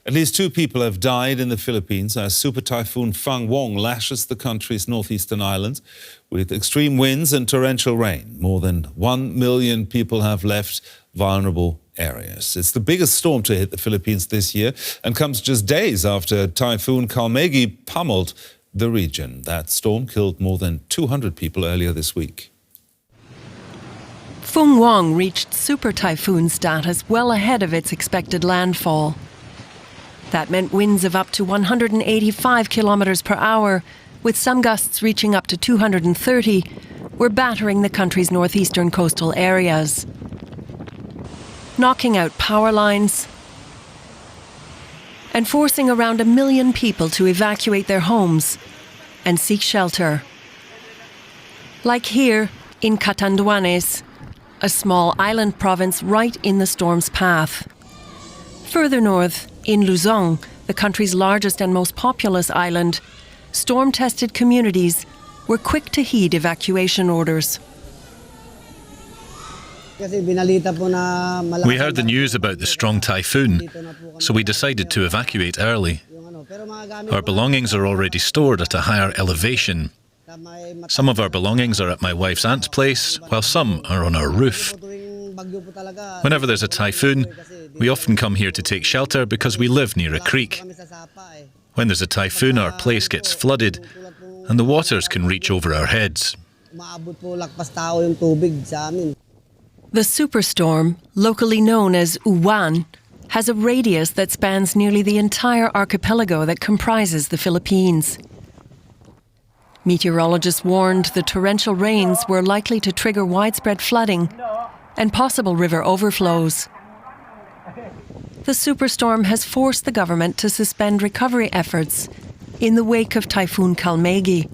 At least 2 people have died in the Philippines as Super Typhoon Fung-wong lashes the country's northeastern islands with extreme winds and torrential rain. More than 1 million people have left vulnerable areas. It's the biggest storm to hit the Philippines this year and comes just days after Typhoon Kalmaegi pummeled the region. That storm killed more than 200 people earlier this week. Fung-wong reached super typhoon status well ahead of its expected landfall. That meant winds of up to 185 kilometers per hour, with some gusts reaching up to 230, were battering the country's northeastern coastal areas, knocking out power lines and forcing around 1 million people to evacuate their homes and seek shelter. Like here in Catanduanes, a small island province right in the storm's path. Further north, in Luzon, the country's largest and most populous island, storm-tested communities were quick to heed evacuation orders. We heard the news about the strong typhoon, so we decided to evacuate early. Our belongings are already stored at a higher elevation. Some of our belongings are at my wife's aunt's place, while some are on our roof. Whenever there's a typhoon, we often come here to take shelter because we live near a creek. When there's a typhoon, our place gets flooded and the waters can reach over our heads. The superstorm, locally known as Uwan, has a radius that spans nearly the entire archipelago that comprises the Philippines. Meteorologists warned the torrential rains were likely to trigger widespread flooding and possible river overflows. The superstorm has forced the government to suspend recovery efforts in the wake of Typhoon Kalmaegi,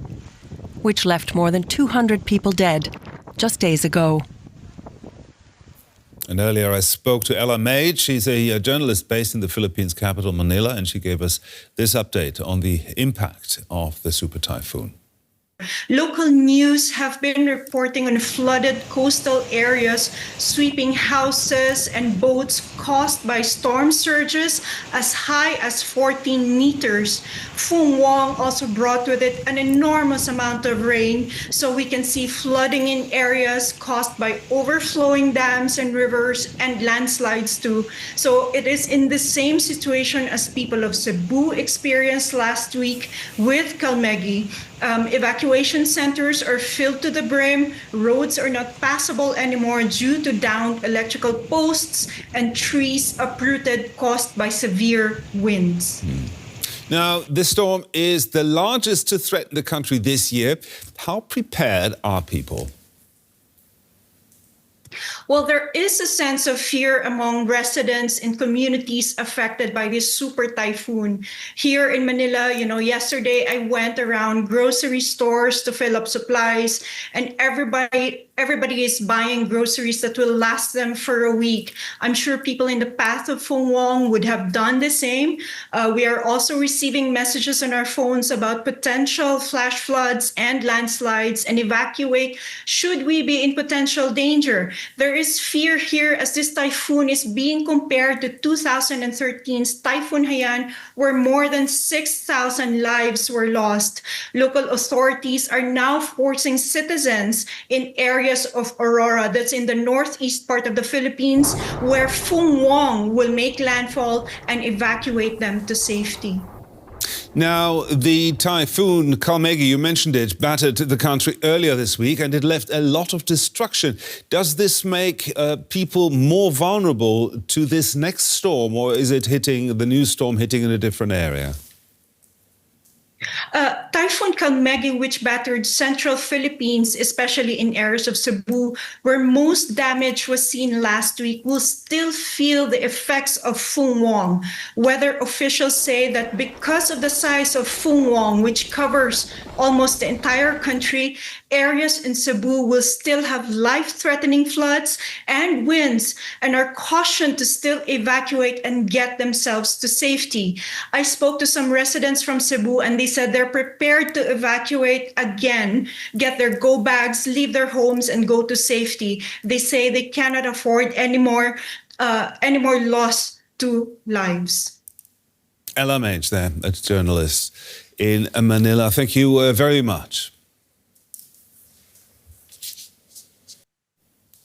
which left more than 200 people dead just days ago. And earlier I spoke to Mage. She's a journalist based in the Philippines capital, Manila, and she gave us this update on the impact of the super typhoon. Local news have been reporting on flooded coastal areas, sweeping houses and boats caused by storm surges as high as 14 meters. Fung-wong also brought with it an enormous amount of rain, so we can see flooding in areas caused by overflowing dams and rivers and landslides too. So it is in the same situation as people of Cebu experienced last week with Kalmaegi. Evacuation centers are filled to the brim. Roads are not passable anymore due to downed electrical posts and trees uprooted caused by severe winds. Now, this storm is the largest to threaten the country this year. How prepared are people? Well, there is a sense of fear among residents in communities affected by this super typhoon. Here in Manila, yesterday I went around grocery stores to fill up supplies, and everybody is buying groceries that will last them for a week. I'm sure people in the path of Fung-wong would have done the same. We are also receiving messages on our phones about potential flash floods and landslides and evacuate should we be in potential danger. There is fear here as this typhoon is being compared to 2013's Typhoon Haiyan, where more than 6,000 lives were lost. Local authorities are now forcing citizens in areas of Aurora, that's in the northeast part of the Philippines, where Fung-wong will make landfall, and evacuate them to safety. Now, the Typhoon Kalmaegi, you mentioned it, battered the country earlier this week and it left a lot of destruction. Does this make people more vulnerable to this next storm, or is it the new storm hitting in a different area? Typhoon Kalmaegi, which battered central Philippines, especially in areas of Cebu, where most damage was seen last week, will still feel the effects of Fung-wong. Weather officials say that because of the size of Fung-wong, which covers almost the entire country, areas in Cebu will still have life-threatening floods and winds, and are cautioned to still evacuate and get themselves to safety. I spoke to some residents from Cebu, and they said they're prepared to evacuate again, get their go bags, leave their homes, and go to safety. They say they cannot afford any more loss to lives. Mage there, a journalist in Manila. Thank you very much.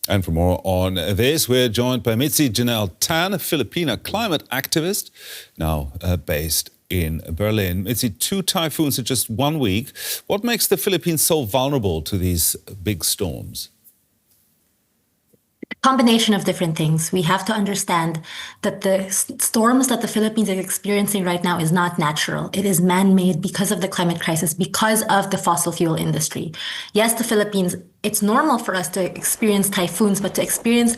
And for more on this, we're joined by Mitzi Jonelle Tan, a Filipina climate activist, now based in Berlin. Mitzi, 2 typhoons in just 1 week. What makes the Philippines so vulnerable to these big storms? Combination of different things. We have to understand that the storms that the Philippines is experiencing right now is not natural. It is man-made because of the climate crisis, because of the fossil fuel industry. Yes, the Philippines, it's normal for us to experience typhoons, but to experience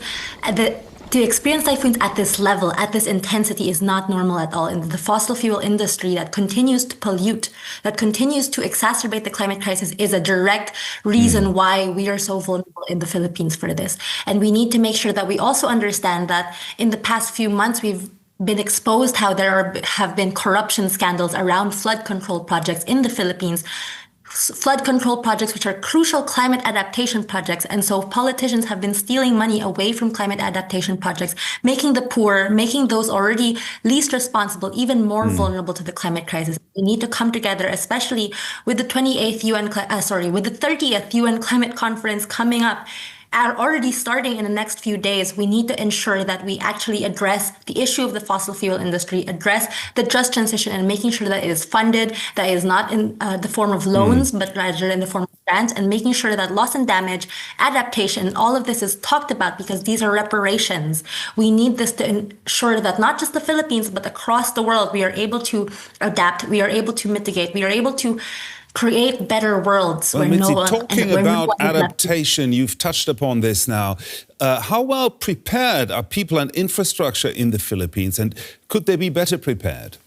typhoons at this level, at this intensity, is not normal at all. And the fossil fuel industry that continues to pollute, that continues to exacerbate the climate crisis, is a direct reason why we are so vulnerable in the Philippines for this. And we need to make sure that we also understand that in the past few months, we've been exposed how have been corruption scandals around flood control projects in the Philippines. Flood control projects, which are crucial climate adaptation projects. And so politicians have been stealing money away from climate adaptation projects, making the poor, making those already least responsible, even more vulnerable to the climate crisis. We need to come together, especially with the 30th UN Climate Conference coming up, are already starting in the next few days. We need to ensure that we actually address the issue of the fossil fuel industry, address the just transition, and making sure that it is funded, that it is not in the form of loans, but rather in the form of grants, and making sure that loss and damage, adaptation, all of this is talked about, because these are reparations. We need this to ensure that not just the Philippines, but across the world, we are able to adapt, we are able to mitigate, we are able to create better worlds. Well, Mitzi, talking about adaptation, you've touched upon this now. How well prepared are people and infrastructure in the Philippines, and could they be better prepared?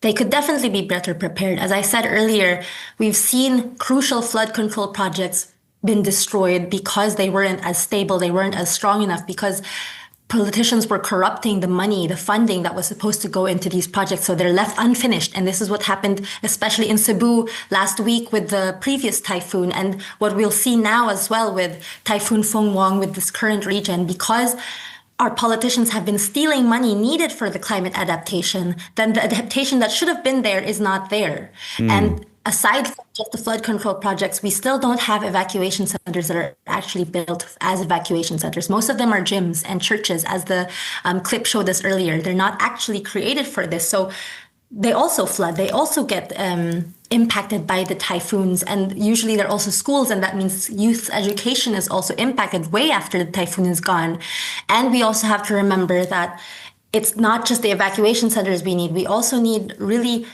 They could definitely be better prepared. As I said earlier, we've seen crucial flood control projects been destroyed because they weren't as stable, they weren't as strong enough, because politicians were corrupting the money, the funding that was supposed to go into these projects, so they're left unfinished. And this is what happened, especially in Cebu last week with the previous typhoon, and what we'll see now as well with Typhoon Fung-wong, with this current region. Because our politicians have been stealing money needed for the climate adaptation, then the adaptation that should have been there is not there. And aside from just the flood control projects, we still don't have evacuation centers that are actually built as evacuation centers. Most of them are gyms and churches, as the clip showed us earlier. They're not actually created for this. So they also flood. They also get impacted by the typhoons. And usually they're also schools, and that means youth education is also impacted way after the typhoon is gone. And we also have to remember that it's not just the evacuation centers we need. We also need really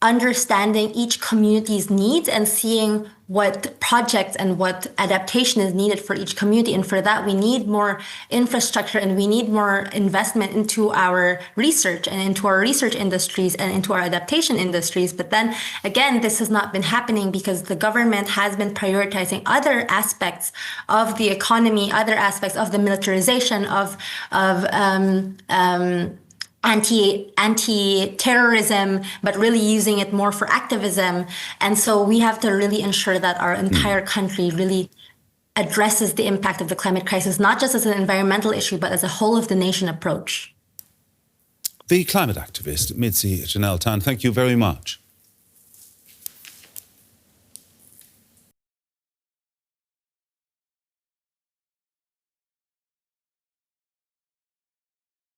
understanding each community's needs and seeing what projects and what adaptation is needed for each community. And for that, we need more infrastructure, and we need more investment into our research and into our research industries and into our adaptation industries. But then again, this has not been happening because the government has been prioritizing other aspects of the economy, other aspects of the militarization of anti-terrorism, but really using it more for activism. And so we have to really ensure that our entire country really addresses the impact of the climate crisis, not just as an environmental issue, but as a whole of the nation approach. The climate activist, Mitzi Jonelle Tan, thank you very much.